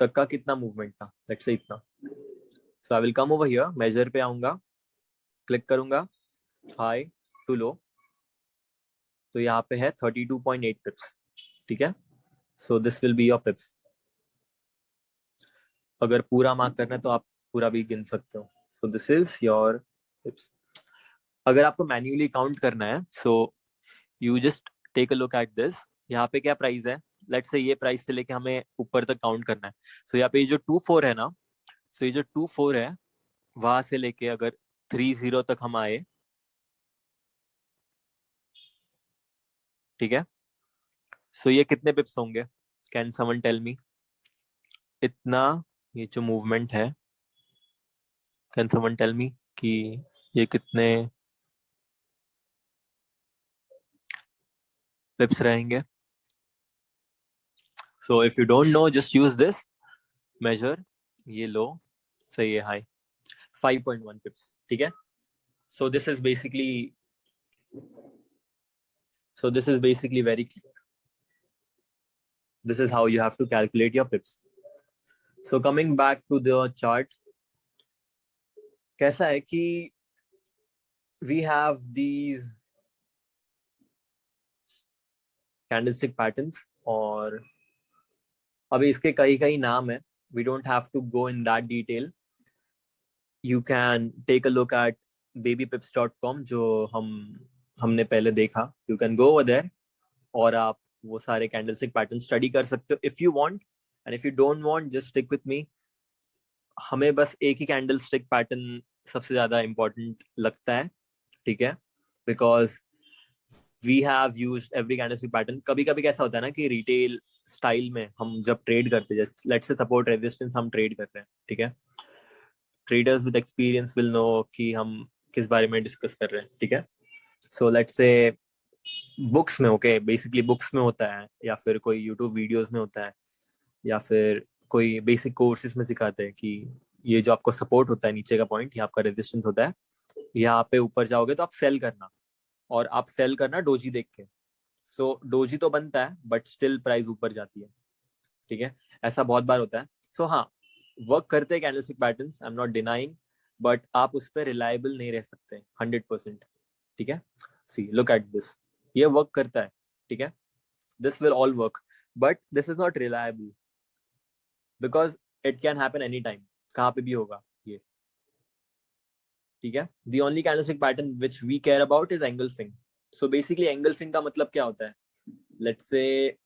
तक का कितना मूवमेंट था, लेट्स से इतना. So I will come over here, major पे आऊंगा, क्लिक करूंगा हाई टू लो, तो यहाँ पे है 32.8 पिप्स. ठीक है, so this will be your pips. अगर पूरा मार्क करना है तो आप पूरा भी गिन सकते हो. So this is your pips. अगर आपको मैन्युअली काउंट करना है, so you just take a look at this. यहाँ पे क्या प्राइस है, लेट्स से ये प्राइस से लेके हमें ऊपर तक काउंट करना है. सो यहाँ पे ये जो 2-4 है ना, सो ये जो 2-4 है वहां से लेके अगर 3-0 तक हम आए, ठीक है, सो ये कितने पिप्स होंगे, कैन समवन टेल मी? इतना, ये जो मूवमेंट है, कैन समवन टेल मी कि ये कितने पिप्स रहेंगे? So if you don't know just use this measure. ये लो, सही है, हाई 5.1 पिप्स. ठीक है, so this is basically very clear. This is how you have to calculate your pips. So coming back to the chart, कैसा है कि we have these candlestick patterns, और अभी इसके कई नाम है. We don't have to go in that detail. You can take a look at babypips.com जो हमने पहले देखा. You can go over there और आप वो सारे कैंडलस्टिक पैटर्न स्टडी कर सकते हो if you want. And if you don't want, just stick with me. हमें बस एक ही कैंडलस्टिक पैटर्न सबसे ज्यादा इंपॉर्टेंट लगता है, ठीक है, because we have used every candlestick pattern. कभी कभी कैसा होता है ना कि रिटेल स्टाइल में हम जब ट्रेड करते हैं, लेट्स से सपोर्ट रेजिस्टेंस हम ट्रेड कर रहे हैं, ठीक है, traders with experience will know कि हम किस बारे में डिस्कस कर रहे हैं, ठीक है. सो लेट्स से बुक्स में, ओके, बेसिकली बुक्स में होता है, या फिर कोई यूट्यूब वीडियोस में होता है, या फिर कोई बेसिक कोर्सेज में सिखाते हैं कि ये जो आपको सपोर्ट होता है नीचे का पॉइंट, ये आपका रेजिस्टेंस होता है, यहाँ पे ऊपर जाओगे तो आप सेल करना, और आप सेल करना डोजी देख के. सो डोजी तो बनता है बट स्टिल प्राइस ऊपर जाती है, ठीक है, ऐसा बहुत बार होता है. सो हाँ, वर्क करते हैं candlestick patterns, I am not denying, but आप उस पर रिलायबल नहीं रह सकते 100%. ठीक है, सी लुक एट दिस, ये वर्क करता है, ठीक है, this will all work, but this is not reliable because it can happen any time, कहाँ पे भी होगा ये, ठीक है. The only candlestick pattern which we care about is engulfing. So basically engulfing का मतलब क्या होता है, लेट्स से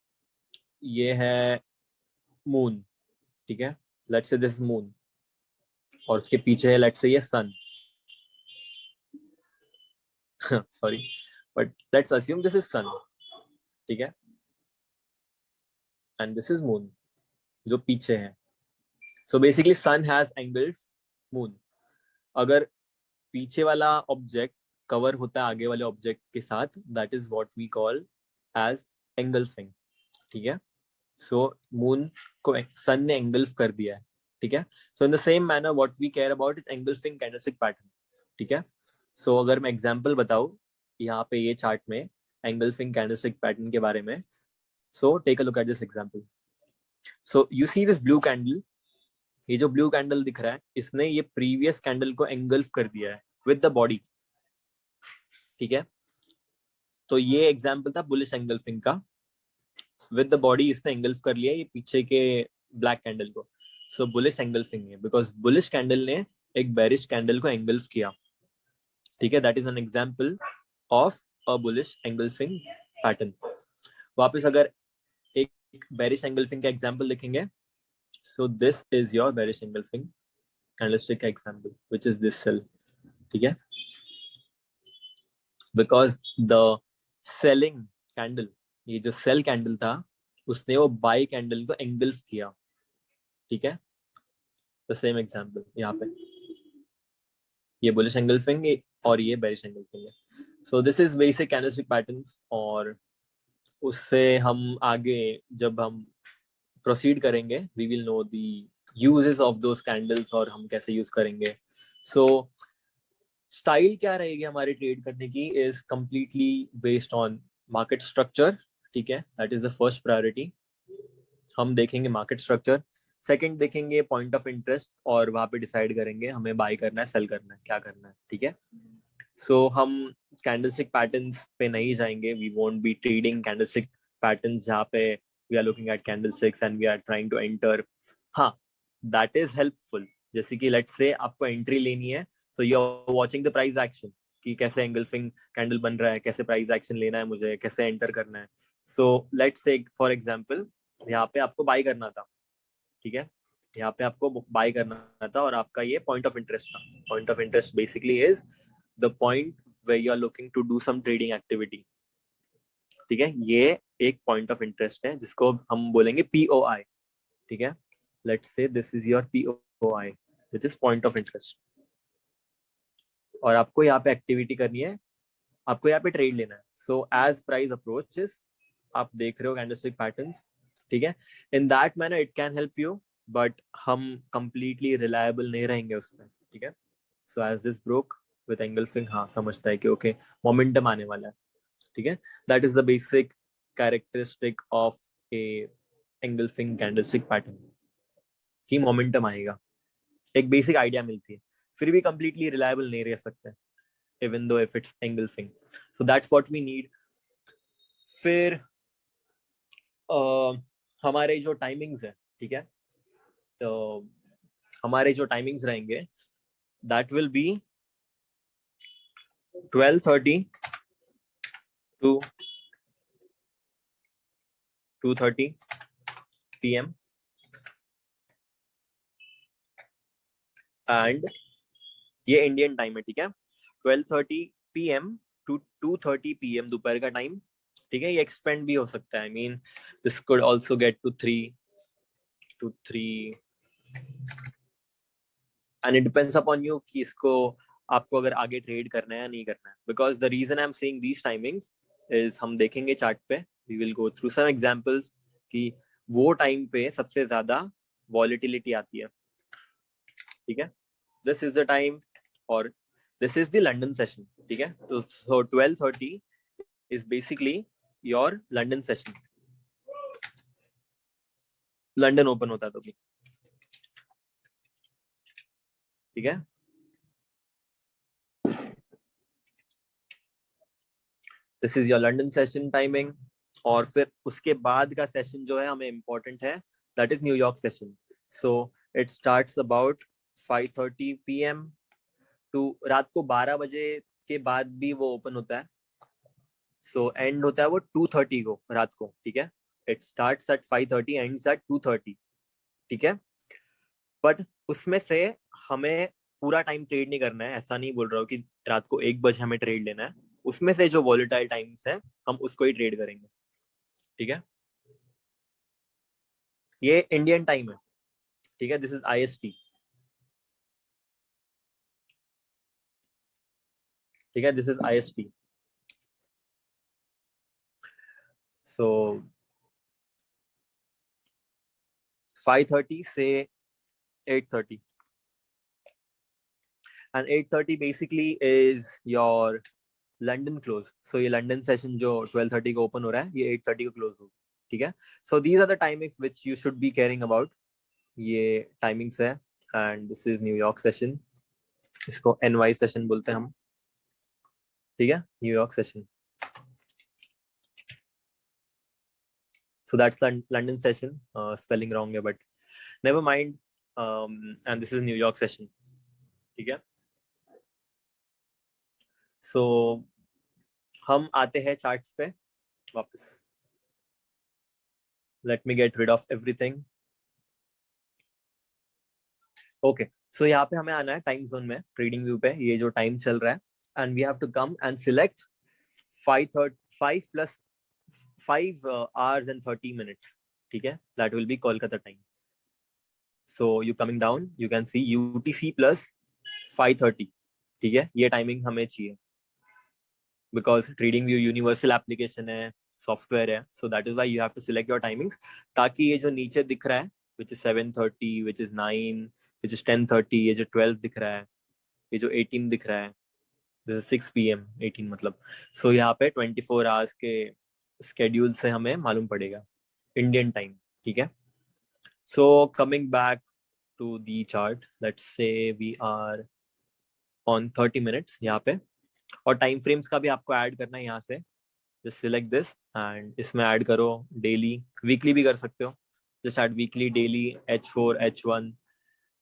ये है मून, ठीक है, लेट्स से दिस मून, और उसके पीछे है लेट्स से ये sun. Sorry, but let's assume this is sun, ठीक है, एंड दिस इज मून जो पीछे है. So basically sun has engulfs moon. अगर पीछे वाला ऑब्जेक्ट कवर होता है आगे वाले ऑब्जेक्ट के साथ, that is what we call as engulfing, ठीक है. सो मून को सन ने एंगल्फ कर दिया है, ठीक है. So in the same manner what we care about is engulfing candlestick pattern, ठीक है. सो अगर मैं एग्जांपल बताऊं यहाँ पे ये चार्ट में एंगल्फिंग कैंडलस्टिक पैटर्न के बारे में, so take a look at this example. So you see this blue candle, ये जो ब्लू कैंडल दिख रहा है, इसने ये प्रीवियस कैंडल को एंगल्फ कर दिया है विद द बॉडी, ठीक है. तो ये एग्जांपल था बुलिश एंगल्फिंग का. विद द बॉडी इसने एंगल्फ कर लिया ये पीछे के ब्लैक कैंडल को. सो बुलिश एंगल्फिंग है बिकॉज बुलिश कैंडल ने एक बेरिश कैंडल को एंगल्फ किया, ठीक है. That is an example of a bullish engulfing pattern. वापस अगर एक बेरिश एंगल्फिंग का एग्जांपल देखेंगे, so this is your bearish engulfing candlestick का example which is this sell, ठीक है, बिकॉज द सेलिंग कैंडल, ये जो सेल कैंडल था, उसने वो बाई कैंडल को एंगल्फ किया, ठीक है. द सेम एग्जांपल यहाँ पे, ये बुलिश एंगल्फिंग और ये बेरिश एंगल्फिंग है. So this is basic candlestick patterns, और उससे हम आगे जब हम प्रोसीड करेंगे we will know the uses of those candles और हम कैसे यूज करेंगे. सो स्टाइल क्या रहेगी हमारे ट्रेड करने की is completely based on market structure, ठीक है, that is the first priority. हम देखेंगे मार्केट स्ट्रक्चर. सेकंड देखेंगे पॉइंट ऑफ इंटरेस्ट और वहां पे डिसाइड करेंगे हमें बाय करना है, सेल करना है, क्या करना है, ठीक है। सो हम कैंडलस्टिक पैटर्न्स पे नहीं जाएंगे, we won't be trading candlestick patterns जहाँ पे we are looking at candlesticks and we are trying to enter. हाँ, दैट इज हेल्पफुल। जैसे कि लेट्स से आपको एंट्री लेनी है, so you are watching the price action कि कैसे एंगल्फिंग कैंडल बन रहा है, कैसे प्राइस एक्शन लेना है मुझे, कैसे एंटर करना है। So let's say for example यहाँ पे आपको बाय करना था, ठीक है, यहाँ पे आपको बाय करना था और आपका ये पॉइंट ऑफ इंटरेस्ट था। Point of interest basically is the point where you are looking to do some trading activity, ठीक है। ये एक पॉइंट ऑफ इंटरेस्ट है जिसको हम बोलेंगे पीओआई, ठीक है। लेट्स से this is your POI which is point of interest, और आपको यहाँ पे एक्टिविटी करनी है, आपको यहाँ पे ट्रेड लेना है। सो एज प्राइस अप्रोचेस, आप देख रहे हो कैंडलस्टिक पैटर्न्स, ठीक है, in that manner it can help you, but हम कंप्लीटली रिलायबल नहीं रहेंगे उसमें, ठीक है। So as this broke with engulfing, हाँ समझता है कि ओके मोमेंटम आने वाला है, ठीक है। That is the basic characteristic of A engulfing candlestick pattern कि मोमेंटम आएगा, एक बेसिक आइडिया मिलती है। फिर भी कंप्लीटली रिलायबल नहीं रह सकते even though if it's engulfing, so that's what we need. फिर हमारे जो टाइमिंग्स है, ठीक है, तो हमारे जो टाइमिंग्स रहेंगे that will be 12:30 to 2:30 PM and ये इंडियन टाइम है, ठीक है। 12:30 PM to 2:30 PM दोपहर का टाइम, ठीक है। ये एक्सपेंड भी हो सकता है, I mean this could also get to 3 and it depends upon you कि इसको आपको अगर आगे ट्रेड करना है या नहीं करना है। Because the reason I am saying these timings is, हम देखेंगे चार्ट पे, we will go through some examples कि वो टाइम पे सबसे ज्यादा वॉलेटिलिटी आती है, ठीक है। दिस इज द टाइम और this is the London session, ठीक है। तो 12:30 is basically your London session, London open होता है तो भी, ठीक है। This is your London session timing. और फिर उसके बाद का सेशन जो है हमें इम्पोर्टेंट है, that is New York session. So it starts about 5:30 PM to रात को 12 बजे के बाद भी वो ओपन होता है। सो एंड होता है वो 2:30 को रात को, ठीक है। It starts at 5:30, ends at 2:30, ठीक है। बट उसमें से हमें पूरा टाइम ट्रेड नहीं करना है, ऐसा नहीं बोल रहा हूँ कि रात को 1 बजे हमें ट्रेड लेना है। उसमें से जो वॉलेटाइल टाइम्स है हम उसको ही ट्रेड करेंगे, ठीक है। ये इंडियन टाइम है, ठीक है, दिस इज IST, ठीक है, दिस इज IST। सो 5:30 से 8:30 and 8:30 basically is your London close. So ये लंदन सेशन जो 12:30 को ओपन हो रहा है, ये 8:30 को क्लोज होगा, ठीक है। So these are the timings which you should be caring about, ये टाइमिंग्स है। And this is New York session, इसको NY सेशन बोलते हैं हम, ठीक है, New York session. So that's London session. Spelling wrong है, but never mind. And this is New York session. ठीक है. So हम आते हैं charts पे वापस. Let me get rid of everything. Okay. So यहाँ पे हमें आना है टाइम जोन में, ट्रेडिंग व्यू पे ये जो टाइम चल रहा है, and we have to come and select 5 plus 5 hours and 30 minutes. ठीक है. That will be Kolkata time. So you coming down, you can see UTC plus 5:30, ठीक है। ये टाइमिंग हमें चाहिए because trading view universal application है, software है, so that is why you have to select your timings, ताकि ये जो नीचे दिख रहा है which is 7:30, which is 9, which is 10:30, ये जो 12 दिख रहा है, ये जो 18 दिख रहा है, दिस इज 6 PM 18 मतलब। सो यहाँ पे 24 आवर्स के स्केड्यूल से हमें मालूम पड़ेगा इंडियन टाइम, ठीक है। So coming back to the chart, let's say we are on 30 minutes यहाँ पे, और टाइम फ्रेम्स का भी आपको ऐड करना है यहाँ से. जस्ट सिलेक्ट दिस एंड इसमें ऐड करो डेली, वीकली भी कर सकते हो. Just add weekly, daily, H4, H1,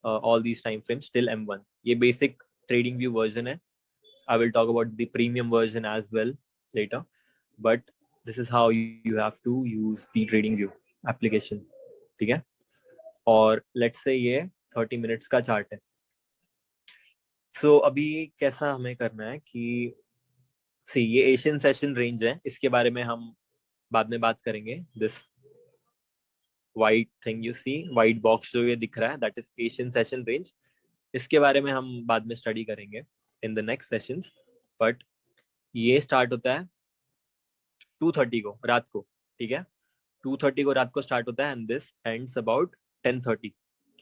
all these time frames till M1. ये basic trading view version है. I will talk about the premium version as well later, but this is how you have to use the trading view application. ठीक है. और let's say ये 30 minutes का chart है. So अभी कैसा हमें करना है कि see ये एशियन सेशन रेंज है, इसके बारे में हम बाद में बात करेंगे. This white thing you see, white box जो ये दिख रहा है, that is Asian session range. इसके बारे में हम बाद में स्टडी करेंगे in the next sessions. But ये स्टार्ट होता है 2:30 को रात को. ठीक है, 2:30 को रात को स्टार्ट होता है एंड दिस एंड्स अबाउट 10:30.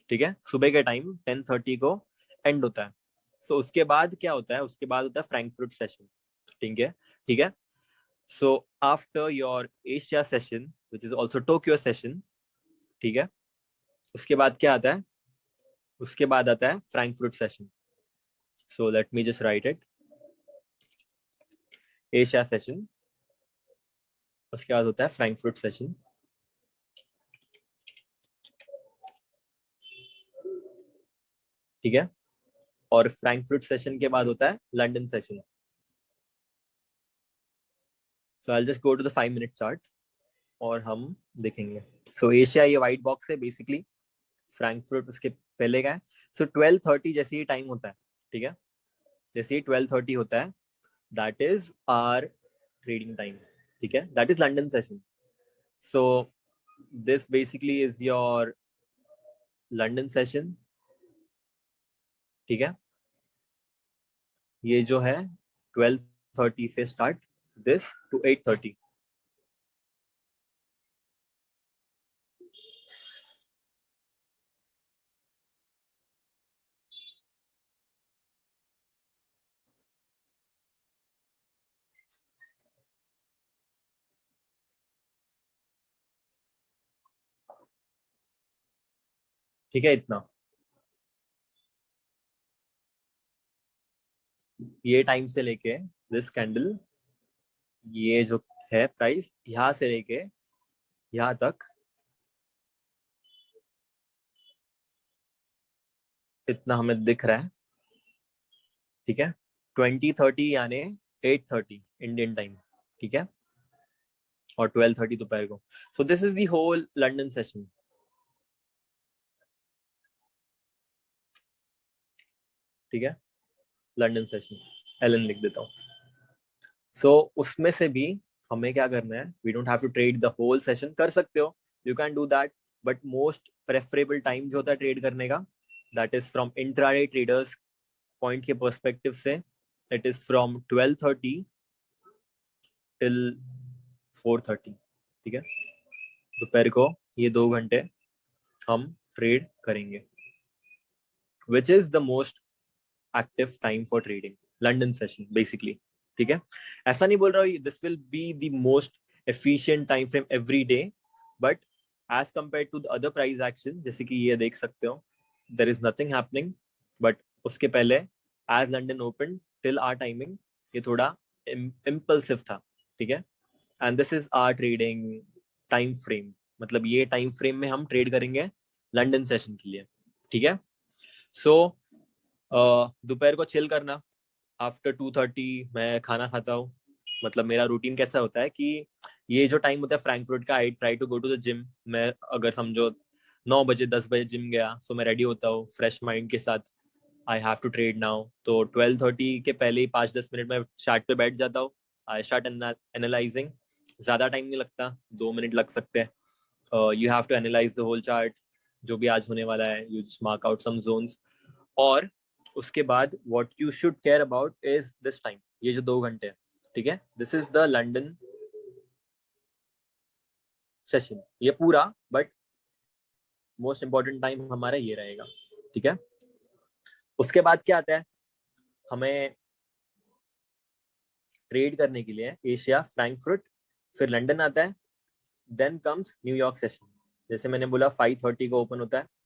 ठीक है, सुबह के टाइम 10:30 को एंड होता है. सो उसके बाद क्या होता है, उसके बाद होता है फ्रैंकफर्ट सेशन. ठीक है, ठीक है. So after your Asia session which is also Tokyo session, ठीक है, उसके बाद क्या आता है, उसके बाद आता है Frankfurt session. So let me just right it, Asia session, उसके बाद होता है फ्रैंकफर्ट सेशन. ठीक है, और फ्रैंकफर्ट सेशन के बाद होता है London session. So I just go to the 5-minute chart और हम देखेंगे. सो एशिया ये व्हाइट बॉक्स है बेसिकली, फ्रैंकफर्ट उसके पहले का है. सो 12:30 जैसे ही टाइम होता है, ठीक है, जैसे ही 12:30 होता है, that is our trading time. ठीक है, that is London session. So this basically is your London session. ठीक है, ये जो है 12:30 से स्टार्ट दिस टू 8:30. ठीक है, इतना ये टाइम से लेके दिस कैंडल, ये जो है प्राइस यहाँ से लेके यहाँ तक, इतना हमें दिख रहा है. ठीक है, 20:30 यानी 8:30 इंडियन टाइम. ठीक है, और 12:30 दोपहर को. So this is the whole London session. ठीक है, लंदन सेशन LN लिख देता हूँ. सो उसमें से भी हमें क्या करना है, we don't have to trade the whole session. कर सकते हो, you can do that, but most preferable time जो होता है ट्रेड करने का, that is from intraday traders point के पर्सपेक्टिव से, दैट इज फ्रॉम 12:30 टिल 4:30. ठीक है, दोपहर को ये 2 घंटे हम ट्रेड करेंगे, which is the most active time for trading, London session basically. ठीक है, ऐसा नहीं बोल रहा हूँ this will be the most efficient time frame every day, but as compare to the other price action, जैसे कि ये देख सकते हो, there is nothing happening. But उसके पहले as London open till our timing, ये थोड़ा इम्पल्सिव था. ठीक है, and this is our trading time frame, मतलब ये टाइम फ्रेम में हम ट्रेड करेंगे लंदन सेशन के लिए. ठीक है, सो दोपहर को चिल करना. आफ्टर 2:30 मैं खाना खाता हूँ. मतलब मेरा रूटीन कैसा होता है कि ये जो टाइम होता है फ्रैंकफर्ट का, I try to go to the gym. मैं अगर समझो 9 बजे 10 बजे जिम गया, सो मैं रेडी होता हूँ फ्रेश माइंड के साथ. I have to trade now. तो 12:30 के पहले ही 5-10 मिनट में चार्ट पे बैठ जाता हूँ. I start analysing. ज़्यादा टाइम नहीं लगता, 2 मिनट लग सकते हैं. You have to analyse the whole chart, जो भी आज होने वाला है. You just mark out some zones, और उसके बाद what you should care about is this time, ये जो 2 घंटे हैं. ठीक है, this is the London session, ये पूरा, बट मोस्ट इंपॉर्टेंट टाइम हमारा ये रहेगा. ठीक है, उसके बाद क्या आता है, हमें ट्रेड करने के लिए एशिया, फ्रैंकफर्ट, फिर लंदन आता है, देन कम्स न्यूयॉर्क सेशन. जैसे मैंने बोला 5:30 को ओपन होता है,